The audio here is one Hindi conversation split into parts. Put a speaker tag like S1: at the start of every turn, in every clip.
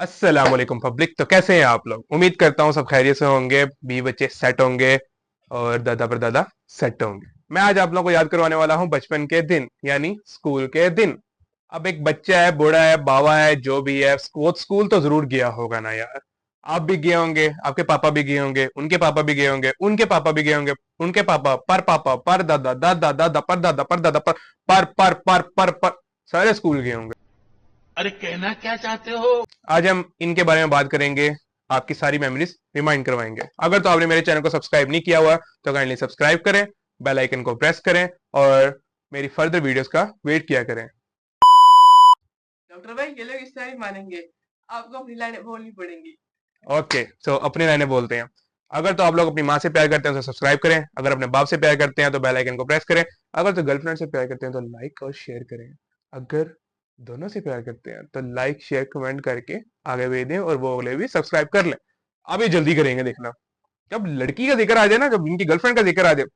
S1: अस्सलाम वालेकुम पब्लिक। तो कैसे हैं आप लोग? उम्मीद करता हूँ सब खैरियत से होंगे, भी बच्चे सेट होंगे और दादा पर दादा सेट होंगे। मैं आज आप लोगों को याद करवाने वाला हूँ बचपन के दिन, यानी स्कूल के दिन। अब एक बच्चा है, बूढ़ा है, बाबा है, जो भी है, वो स्कूल तो जरूर गया होगा ना यार। आप भी गए होंगे, आपके पापा भी गए होंगे, उनके पापा भी गए होंगे, उनके पापा भी गए होंगे, उनके पापा पर दादा, दादा दादा पर दादा पर दादा पर सारे स्कूल गए होंगे।
S2: अरे कहना क्या चाहते हो।
S1: आज हम इनके बारे में बात करेंगे, आपकी सारी मेमोरीज रिमाइंड करवाएंगे। अगर तो आपने मेरे चैनल को सब्सक्राइब नहीं किया हुआ तो काइंडली सब्सक्राइब करें, बेल आइकन को प्रेस करें और मेरी फर्दर वीडियोस का वेट किया करें।
S3: डॉक्टर भाई ये लोग इससे नहीं मानेंगे। आपको अपनी लाइनें बोलनी पड़ेंगी।
S1: ओके, सो अपने लाइनें बोलते हैं। अगर तो आप लोग अपनी माँ से प्यार करते हैं तो सब्सक्राइब करें, अगर अपने बाप से प्यार करते हैं तो बेल आइकन को प्रेस करें, अगर तो गर्लफ्रेंड से प्यार करते हैं तो लाइक और शेयर करें, अगर दोनों से प्यार करते हैं तो लाइक शेयर कमेंट करके आगे भेज दें और वो अगले भी सब्सक्राइब कर लें। अब ये जल्दी करेंगे, देखना। जब लड़की का जिक्र आ जाए ना, जब इनकी गर्लफ्रेंड का जिक्र आ जाए,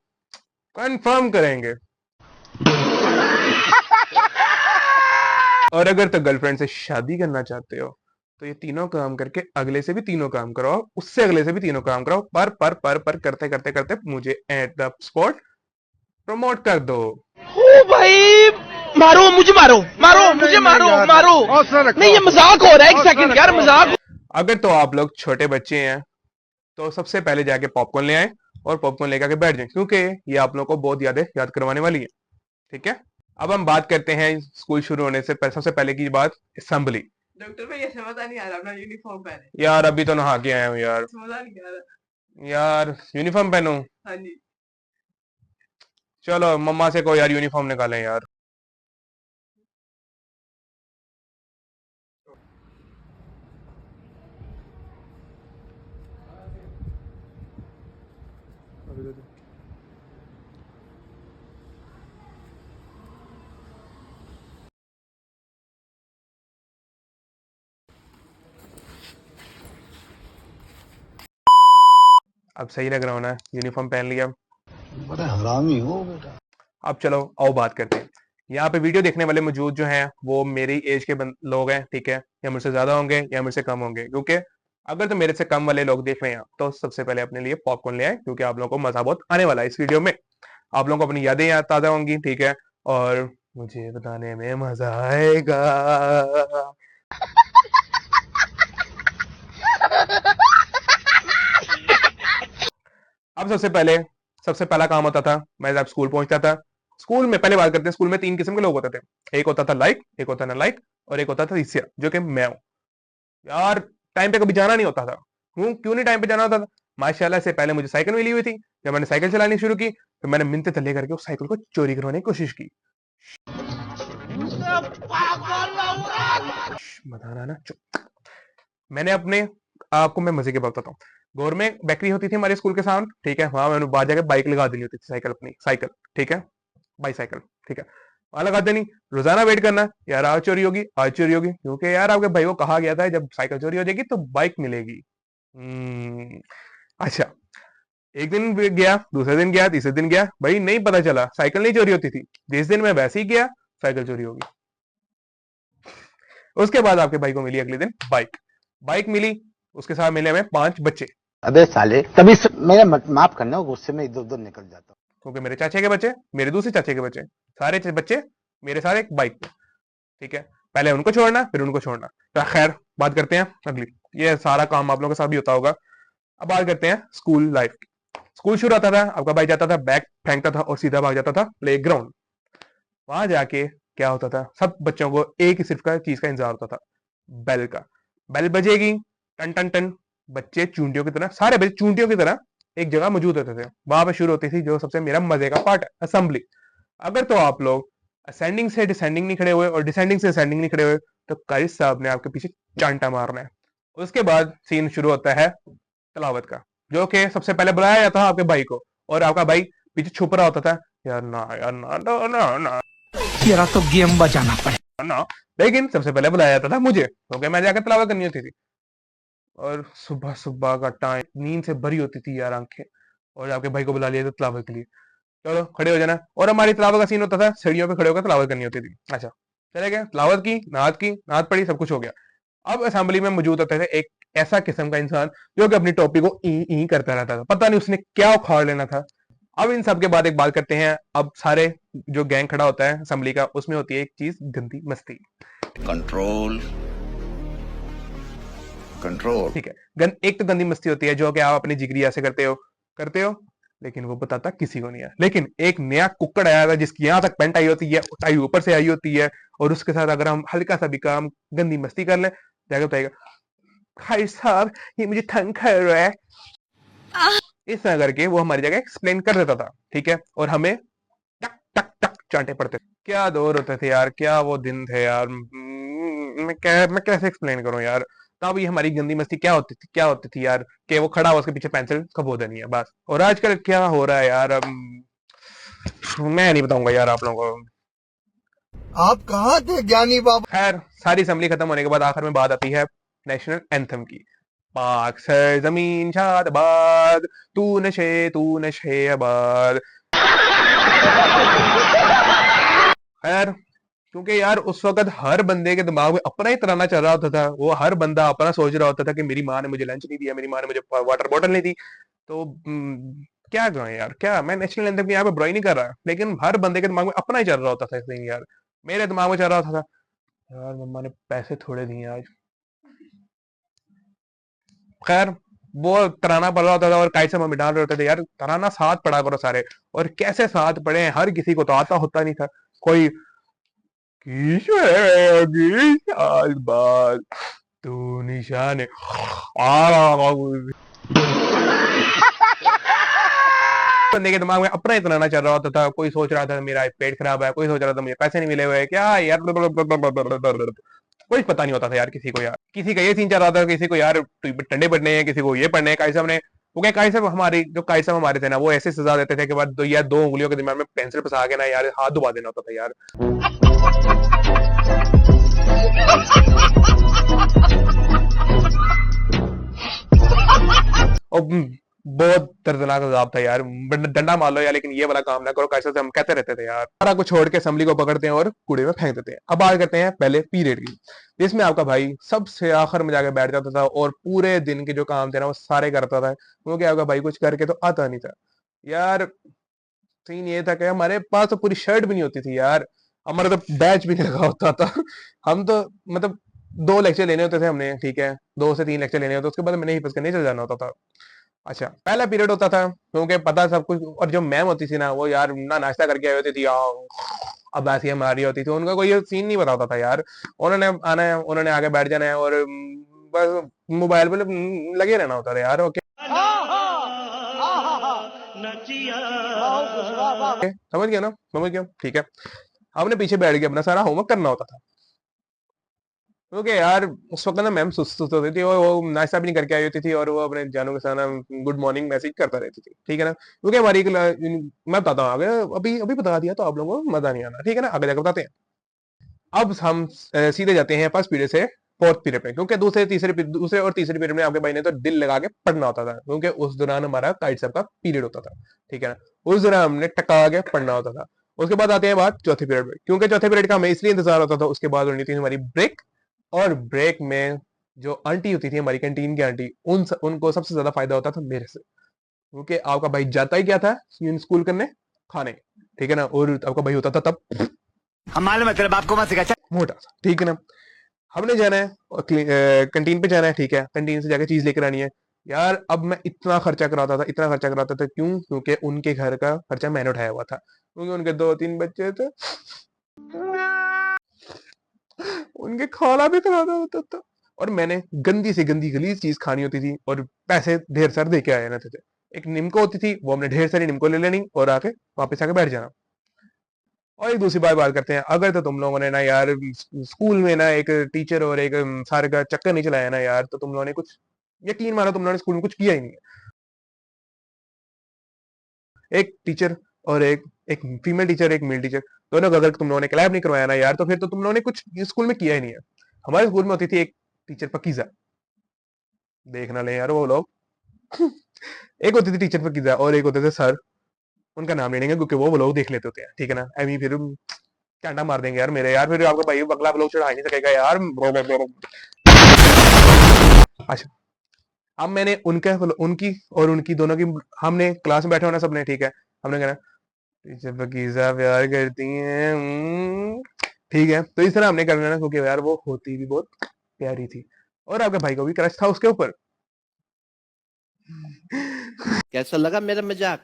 S1: कंफर्म करेंगे। और अगर तो गर्लफ्रेंड से शादी करना चाहते हो तो ये तीनों काम करके अगले से भी तीनों काम कराओ, उससे अगले से भी तीनों काम कराओ, पर करते करते करते मुझे एट द स्पॉट प्रमोट कर दो।
S4: ओ भाई, मारो मुझे, मारो मारो मुझे, मारो मारो। नहीं, ये मजाक हो रहा है। एक सेकंड यार, मजाक।
S1: अगर तो आप लोग छोटे बच्चे हैं तो सबसे पहले जाके पॉपकॉर्न ले आए और पॉपकॉर्न लेकर के बैठ जाए, क्योंकि ये आप लोगों को बहुत यादें याद करवाने वाली है। ठीक है, अब हम बात करते हैं स्कूल शुरू होने से सबसे पहले की बात, असेंबली।
S3: डॉक्टर भाई ऐसे मजा नहीं आ रहा, अपना यूनिफॉर्म पहने।
S1: यार अभी तो नहा के आया हूँ यार।
S3: मजा नहीं आ रहा।
S1: यार यूनिफॉर्म पहनूं?
S3: हाँ जी।
S1: चलो मम्मा से को यार यूनिफॉर्म निकालें यार। अब सही लग रहा हूं ना? यूनिफॉर्म पहन लिया।
S2: बड़ा हरामी हो बेटा।
S1: अब चलो आओ बात करते हैं। यहाँ पे वीडियो देखने वाले मौजूद जो हैं वो मेरी एज के लोग हैं, ठीक है, या मुझसे ज्यादा होंगे या मुझसे कम होंगे, क्योंकि अगर तो मेरे से कम वाले लोग देख रहे हैं तो सबसे पहले अपने लिए पॉपकॉर्न ले आए, क्योंकि आप लोगों को मजा बहुत आने वाला है इस वीडियो में। आप लोगों को अपनी यादें याद ताजा होंगी, ठीक है, और मुझे बताने में मजा आएगा। अब सबसे पहला काम होता था, मैं जब स्कूल पहुंचता था। स्कूल में पहले बात करते हैं, स्कूल में तीन किस्म के लोग होते थे। एक होता था लाइक, एक होता था लाइक, और एक होता था ईर्ष्या, जो कि मैं हूं। यार टाइम पे कभी जाना नहीं होता था। क्यों क्यों नहीं टाइम पे जाना होता था? माशाल्लाह से पहले मुझे साइकिल मिली हुई थी। जब मैंने साइकिल चलानी शुरू की तो मैंने मिन्नतें तले करके उस साइकिल को चोरी करवाने की कोशिश की। बताना ना, चुप। मैंने अपने आपको मैं मजे की बात बताता हूँ। गोर में बेकरी होती थी हमारे स्कूल के सामने, ठीक है, वहां मैंने बाहर जाकर बाइक लगा देनी होती थी, साइकिल अपनी साइकिल, ठीक है, बाईसाइकिल, ठीक है, वहां लगा देनी। रोजाना वेट करना, यार आज चोरी होगी, आज चोरी होगी, क्योंकि यार आपके भाई को कहा गया था जब साइकिल चोरी हो जाएगी तो बाइक मिलेगी। अच्छा, एक दिन भी गया, दूसरे दिन गया, तीसरे दिन गया, भाई नहीं पता चला, साइकिल नहीं चोरी होती थी। जिस दिन मैं वैसे ही गया, साइकिल चोरी होगी। उसके बाद आपके भाई को मिली अगले दिन बाइक। बाइक मिली, उसके साथ मिले हमें 5 बच्चे,
S5: अबे साले तभी मेरा माफ करना, गुस्से में इधर उधर निकल जाता हूँ।
S1: क्योंकि मेरे चाचे के बच्चे, मेरे दूसरे चाचे के बच्चे, सारे बच्चे मेरे सारे एक बाइक पे, ठीक है। पहले उनको छोड़ना, फिर उनको छोड़ना। तो खैर बात करते हैं अगली। ये सारा काम आप लोगों के साथ भी होता होगा। अब बात करते हैं स्कूल लाइफ की। स्कूल शुरू होता था, आपका भाई जाता था, बैग फेंकता था और सीधा भाग जाता था प्ले ग्राउंड। वहां जाके क्या होता था, सब बच्चों को एक ही सिर्फ का चीज का इंतजार होता था, बेल का। बेल बजेगी, टन टन टन, बच्चे चूंटियों की तरह, सारे बच्चे चूंटियों की तरह एक जगह मौजूद होते थे। वहां पे शुरू होती थी जो सबसे मेरा मजे का पार्ट है, असेंबली। अगर तो आप लोग असेंडिंग से डिसेंडिंग नहीं खड़े हुए और डिसेंडिंग से असेंडिंग नहीं खड़े हुए तो कारी साहब ने आपके पीछे चांटा मारना है। उसके बाद सीन शुरू होता है तलावत का, जो कि सबसे पहले बुलाया जाता था आपके भाई को, और आपका भाई पीछे छुप रहा होता था, यार ना यार ना ना ना ना
S4: तेरा तो गेम बजाना पड़े।
S1: ना। लेकिन सबसे पहले बुलाया जाता था मुझे, क्योंकि मैं जाकर तलावत करनी होती थी। और सुबह सुबह का टाइम, नींद से भरी होती थी यार आंखें, और आपके भाई को बुला लिया था तलावत के लिए, चलो खड़े हो जाना। और हमारी तलावत का सीन होता था सीढ़ियों पे खड़े होकर तलावत करनी होती थी। अच्छा, चले गए, तलावत की, नात पड़ी, सब कुछ हो गया। अब असेंबली में मौजूद होते थे एक ऐसा किस्म का इंसान जो कि अपनी टोपी को ई ई करता रहता था, पता नहीं उसने क्या उखाड़ लेना था। अब इन सब के बाद एक बात करते हैं, अब सारे जो गैंग खड़ा होता है असेंबली का, उसमें होती है एक चीज, गंदी मस्ती।
S2: Control control.
S1: ठीक है, एक तो गंदी मस्ती होती है जो कि आप अपनी जिगरिया से करते हो, लेकिन वो बताता किसी को नहीं है। लेकिन एक नया कुक्कड़ आया था जिसकी यहाँ तक पेंट आई होती है, टाई ऊपर से आई होती है, और उसके साथ अगर हम हल्का सा भी काम गंदी मस्ती कर लें, जाकर बताएगा भाई साहब ये मुझे तंग कर रहा है, इस तरह करके वो हमारी जगह एक्सप्लेन कर देता था। ठीक है, और हमें टक टक टक चांटे पड़ते थे। क्या दौर होते थे यार, क्या वो दिन थे यार। मैं कैसे एक्सप्लेन करूं यार। तब ये हमारी गंदी मस्ती क्या होती थी यार, कि वो खड़ा हुआ उसके पीछे पेंसिल खबो देनी है बस। और आजकल क्या हो रहा है यार, मैं नहीं बताऊंगा यार आप लोगों को।
S2: आप कहाँ थे ज्ञानी बाबा?
S1: खैर, सारी असेंबली खत्म होने के बाद आखिर में बात आती है नेशनल एंथम की। पाक सर जमीन शादाबाद, तू नशे आबाद। खैर, क्योंकि यार उस वक्त हर बंदे के दिमाग में अपना ही तराना चल रहा होता था, वो हर बंदा अपना सोच रहा होता था कि मेरी माँ ने मुझे लंच नहीं दिया, मेरी माँ ने मुझे वाटर बॉटल नहीं दी। तो क्या करें यार, क्या मैं नेशनल एंथम की यहाँ पे बुराई नहीं कर रहा, लेकिन हर बंदे के दिमाग में अपना ही चल रहा होता था इस दिन यार। मेरे दिमाग में चल रहा था यार मम्मा ने पैसे थोड़े दिए आज। खैर, वो तराना पड़ रहा होता था और कैसे मम्मी डाल रहे होते थे यार, तराना साथ पढ़ा करो सारे। और कैसे साथ पढ़े, हर किसी को तो आता होता नहीं था। कोई आज बाद तू निशान बंदे के दिमाग में अपना ही तराना चल रहा होता था। कोई सोच रहा था मेरा पेट खराब है, कोई सोच रहा था मुझे पैसे नहीं मिले हुए, क्या यार कुछ पता नहीं होता था यार किसी को। यार किसी का ये सीन चल रहा था, किसी को यार टंडे पड़ने हैं, किसी को ये पढ़ने हैं। काई साहब ने वो क्या, काई साहब हमारी जो काई साहब हमारे थे ना, वो ऐसे सजा देते थे कि बाद दो उंगलियों के दिमाग में पेंसिल फंसा के ना यार हाथ डुबा देना होता था यार। और बहुत दर्दनाक अजाब था यार, डंडा मार लो यार, लेकिन ये वाला काम ना करो, कैसे से हम कहते रहते थे यार। सारा कुछ छोड़ के असेंबली को पकड़ते हैं और कूड़े में फेंक देते हैं। अब बात करते हैं पहले पीरियड की, जिसमें आपका भाई सबसे आखिर में जाकर बैठ जाता था और पूरे दिन के जो काम थे ना वो सारे करता था, क्योंकि आपका भाई कुछ करके तो आता नहीं था यार। सीन ये था कि हमारे पास तो पूरी शर्ट भी नहीं होती थी यार, हमारा तो बैच भी नहीं लगा होता था। हम तो मतलब 2 लेक्चर लेने होते थे हमने, ठीक है, 2 से 3 लेक्चर लेने होते, उसके बाद मैंने ही करने चल जाना होता था। अच्छा, पहला पीरियड होता था क्योंकि पता सब कुछ, और जो मैम होती थी ना वो यार ना नाश्ता करके आई होती थी, अब ऐसी हमारी होती थी, उनका कोई सीन नहीं बताता था यार। उन्होंने आना है, उन्होंने आगे बैठ जाना है और बस मोबाइल पे लगे रहना होता था यार। ओके, समझ गया ना, समझ गया, ठीक है। हमने पीछे बैठ के अपना सारा होमवर्क करना होता था, क्योंकि यार उस वक्त ना मैम सुस्त होती थी और वो नाश्ता भी नहीं करके आई होती थी, और वो अपने जानों के साथ गुड मॉर्निंग मैसेज करता रहती थी, ठीक है ना। क्योंकि हमारी मैं बताता हूँ आगे, अभी अभी बता दिया तो आप लोगों को मजा नहीं आना, ठीक है ना, आगे जाकर बताते हैं। अब हम सीधे जाते हैं फर्स्ट पीरियड से फोर्थ पीरियड में, क्योंकि दूसरे और तीसरे पीरियड में आपके भाई ने तो दिल लगा के पढ़ना होता था, क्योंकि उस दौरान हमारा काइट साहब का पीरियड होता था, ठीक है ना। उस दौरान हमने टका के पढ़ना होता था। उसके बाद आते हैं बात चौथे पीरियड में, क्योंकि चौथे पीरियड का हमें इसलिए इंतजार होता था, उसके बाद होनी थी हमारी ब्रेक। और ब्रेक में जो आंटी होती थी हमारी कैंटीन की आंटी, उनको सबसे ज्यादा फायदा होता था मेरे से, क्योंकि आपका भाई जाता ही क्या था स्कूल करने, खाने, ठीक है ना, और आपका भाई होता था तब
S5: हमारे मतलब आपको मत सिखा
S1: मोटा सा, ठीक है ना। हमने जाना है और कैंटीन पे जाना है, ठीक है, कैंटीन से जाकर चीज लेकर आनी है यार। अब मैं इतना खर्चा कराता था, क्यों? क्योंकि उनके घर का खर्चा मैंने उठाया हुआ था, क्योंकि उनके 2-3 बच्चे थे, उनके खाना भी खिलाना होता था, और मैंने गंदी से गंदी गलीज चीज खानी होती थी, और पैसे ढेर सारे दे के आए रहते थे। एक निम्को होती थी, वो हमने ढेर सारी निम्को ले लेनी और आके वापस आके बैठ जाना। और एक दूसरी बात करते हैं, अगर तो तुम लोगों ने ना यार स्कूल में ना एक टीचर और एक सारे का चक्कर नहीं चलाया ना यार, तो तुम लोगों ने कुछ, यकीन मानो तुम लोगों ने स्कूल में कुछ किया ही नहीं है। एक टीचर और एक फीमेल टीचर, एक मेल टीचर, दोनों का अगर तुम लोगों ने क्लैप नहीं करवाया ना यार, तो फिर तो तुम लोगों ने कुछ स्कूल में किया ही नहीं है। हमारे स्कूल में होती थी एक टीचर पकीजा, देखना ले यार वो लोग। एक होती थी टीचर पकीजा और एक होते थे सर, उनका नाम ले लेंगे क्योंकि वो लोग देख लेते होते हैं, ठीक है ना। अभी फिर कांटा मार देंगे यार मेरे यार, फिर आपका भाई बगला लोग चढ़ा नहीं सकेगा यार। अच्छा, अब मैंने उनकी और उनकी दोनों की, हमने क्लास में बैठे होना सबने, ठीक है, हमने कहना टीचर पकीजा प्यार करती हैं, ठीक है, तो इस तरह हमने करना ना, क्योंकि यार वो होती भी बहुत प्यारी थी और आपके भाई को भी क्रश था उसके ऊपर।
S4: कैसा लगा मेरा मजाक?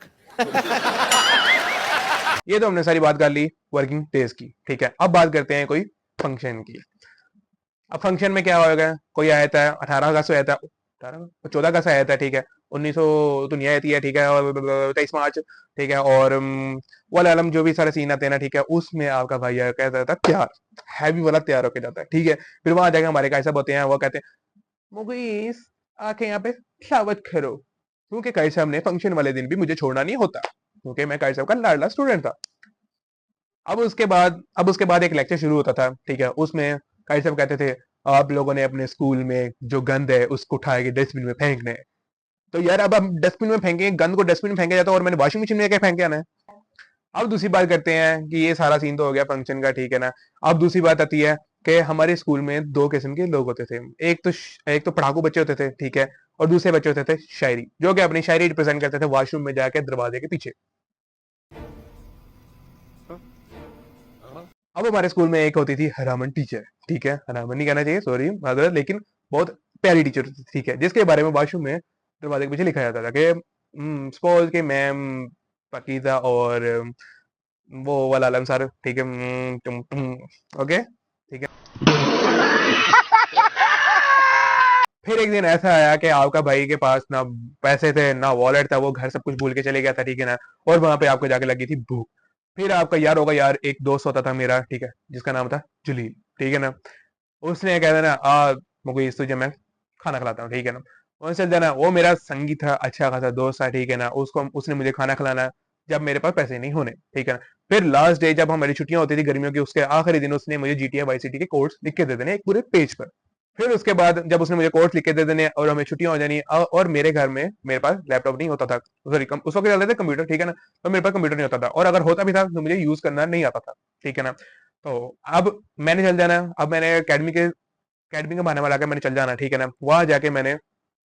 S1: ये तो हमने सारी बात कर ली वर्किंग डेज की, ठीक है। अब बात करते हैं कोई फंक्शन की। अब फंक्शन में क्या होगा, कोई आया था 18 अगस्त को आया था, 14 अगस्त आया था, ठीक है, 1900 तो नहीं आती है, ठीक है, और 23 मार्च, ठीक है, और वाला आलम जो भी सारे सीन आते हैं ना, ठीक है, उसमें आपका भाई कहता था तैयार, हैवी वाला तैयार होके जाता है, ठीक है। फिर वहां जाके हमारे कैसा होते हैं, वो कहते हैं मुगीस आके यहाँ पे शराबत करो, क्योंकि कायद साहब ने फंक्शन वाले दिन भी मुझे छोड़ना नहीं होता, क्योंकि मैं कायद साहब का लाडला स्टूडेंट था। अब उसके बाद एक लेक्चर शुरू होता था, ठीक है, उसमें कायद साहब कहते थे आप लोगों ने अपने स्कूल में जो गंद है उसको उठा के डस्टबिन में फेंकना है। तो यार अब हम डस्टबिन में फेंके, गंद को डस्टबिन में फेंके जाता है और मैंने वॉशिंग मशीन में क्या फेंक के आना है। अब दूसरी बात करते हैं कि ये सारा सीन तो हो गया फंक्शन का, ठीक है ना। अब दूसरी बात आती है कि हमारे स्कूल में दो किस्म के लोग होते थे, एक तो पढ़ाकू बच्चे होते थे, ठीक है, और दूसरे बच्चे होते थे शायरी, जो कि अपनी शायरी रिप्रेजेंट करते थे वॉशरूम में जाके दरवाजे के पीछे। अब हमारे स्कूल में एक होती थी हरामन टीचर, ठीक है, हरामन नहीं कहना चाहिए, सॉरी हजरत, लेकिन बहुत प्यारी टीचर होती थी, ठीक है, जिसके बारे में वॉशरूम में दरवाजे के पीछे लिखा जाता था कि सपोज के मैम पकीजा और वो वाला आलम सर, ठीक है, ओके, ठीक है। फिर एक दिन ऐसा आया कि आपका भाई के पास ना पैसे थे ना वॉलेट था, वो घर सब कुछ भूल के चले गया था, ठीक है ना, और वहां पे आपको जाके लगी थी भूख। फिर आपका यार होगा यार, एक दोस्त होता था मेरा, ठीक है, जिसका नाम था जलील, ठीक है ना, उसने कह देना मुझे तुझे मैं खाना खिलाता हूँ, ठीक है ना, उनसे देना, वो मेरा संगी था, अच्छा खासा दोस्त था, ठीक है ना, उसको उसने मुझे खाना खिलाना जब मेरे पास पैसे नहीं होने, ठीक है ना। फिर लास्ट डे जब हमारी छुट्टियां होती थी गर्मियों की, उसके आखिरी दिन उसने मुझे GTA वाई सिटी के कोड्स लिख के दे देने एक पूरे पेज पर। फिर उसके बाद जब उसने मुझे कोर्स लिख के दे देने और हमें छुट्टियां हो जानी, और मेरे घर में मेरे पास लैपटॉप नहीं होता था, सॉरी उस वक्त चलते थे कंप्यूटर, ठीक है ना, तो मेरे पास कंप्यूटर नहीं होता था, और अगर होता भी था तो मुझे यूज करना नहीं आता था, ठीक है ना। तो अब मैंने चल जाना, अब मैंने अकेडमी का बहाना वाला के मैंने चल जाना, ठीक है ना, वहां जाके मैंने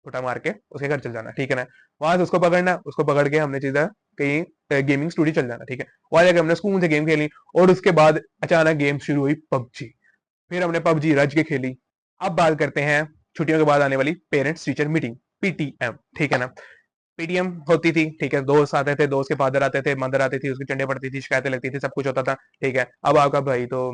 S1: फुटा मार के उसके घर चल जाना, ठीक है ना, वहां से उसको पकड़ना, उसको पकड़ के हमने सीधा कहीं गेमिंग स्टूडियो चल जाना, ठीक है, वहां जाके हमने स्कूल से गेम खेली, और उसके बाद अचानक गेम शुरू हुई पबजी। फिर हमने पबजी रज के खेली। अब बात करते हैं छुट्टियों के बाद आने वाली पेरेंट्स टीचर मीटिंग, PTM, ठीक है ना। PTM होती थी, ठीक है, दोस्त आते थे, दोस्त के फादर आते थे, मदर आती थी, उसकी चंडे पड़ती थी, शिकायतें लगती थी, सब कुछ होता था, ठीक है। अब आपका भाई तो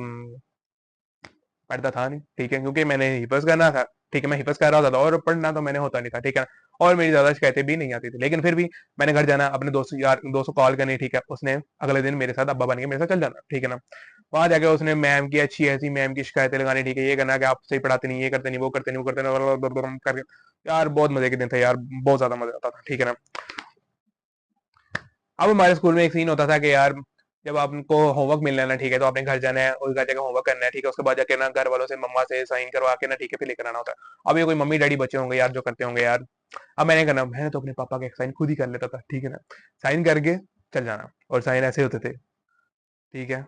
S1: पढ़ता था नहीं, ठीक है, क्योंकि मैंने हिफज करना था, ठीक है, मैं हिफज कर रहा था और पढ़ना तो मैंने होता नहीं था, ठीक है, और मेरी ज्यादा शिकायतें भी नहीं आती थी, लेकिन फिर भी मैंने घर जाना, अपने दोस्त को कॉल करनी, ठीक है, उसने अगले दिन मेरे साथ अब्बा बन के मेरे साथ चल जाना, ठीक है ना। वहां जाके उसने मैम की अच्छी ऐसी मैम की शिकायतें लगानी, ठीक है, ये करना कि आप सही पढ़ाते नहीं, ये करते नहीं, वो करते नहीं, वो करते नहीं करके, यार बहुत मजे के दिन थे यार, बहुत ज्यादा मजा आता था, ठीक है ना। अब हमारे स्कूल में एक सीन होता था कि यार जब आपको होमवर्क मिलना है ना, ठीक है, तो आपने घर जाना है और घर जाकर होमवर्क करना है, ठीक है, उसके बाद जाके ना घर वालों से मम्मा से साइन करवा के ना, ठीक है, फिर लेकर आना होता है। अब ये कोई मम्मी डैडी बच्चे होंगे यार जो करते होंगे यार, अब मैंने करना, मैंने तो अपने पापा के साइन खुद ही कर लेता था, ठीक है ना, साइन करके चल जाना, और साइन ऐसे होते थे, ठीक है।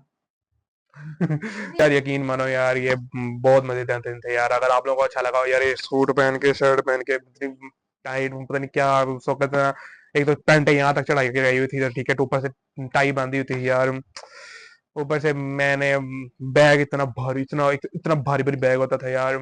S1: यार यकीन मानो यार, ये बहुत मजेदार दिन थे यार। अगर आप लोगों को अच्छा लगा हो यार, ये सूट पहन के शर्ट पहन के टाइट पता नहीं क्या उस वक्त ना, एक तो पैंट यहाँ तक चढ़ाई के गई हुई थी, ठीक है, तो ऊपर से टाई बांधी हुई थी यार, ऊपर से मैंने बैग इतना भारी, इतना भारी भारी बैग होता था यार।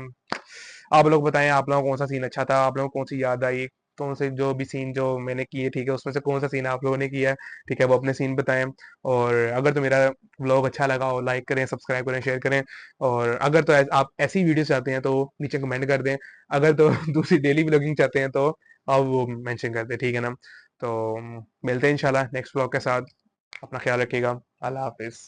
S1: आप लोग बताएं आप लोगों को कौन सा सीन अच्छा था, आप लोगों को कौन सी याद आई, कौन से जो भी सीन जो मैंने किए, ठीक है, उसमें से कौन सा सीन आप लोगों ने किया है, ठीक है, वो अपने सीन बताएं। और अगर तो मेरा व्लॉग अच्छा लगा हो, लाइक करें, सब्सक्राइब करें, शेयर करें, और अगर तो आप ऐसी वीडियो चाहते हैं तो नीचे कमेंट कर दें, अगर तो दूसरी डेली व्लॉगिंग चाहते हैं तो आप वो मेंशन कर दें, ठीक है ना। तो मिलते हैं इंशाल्लाह नेक्स्ट व्लॉग के साथ, अपना ख्याल रखिएगा, अल्लाह हाफिज।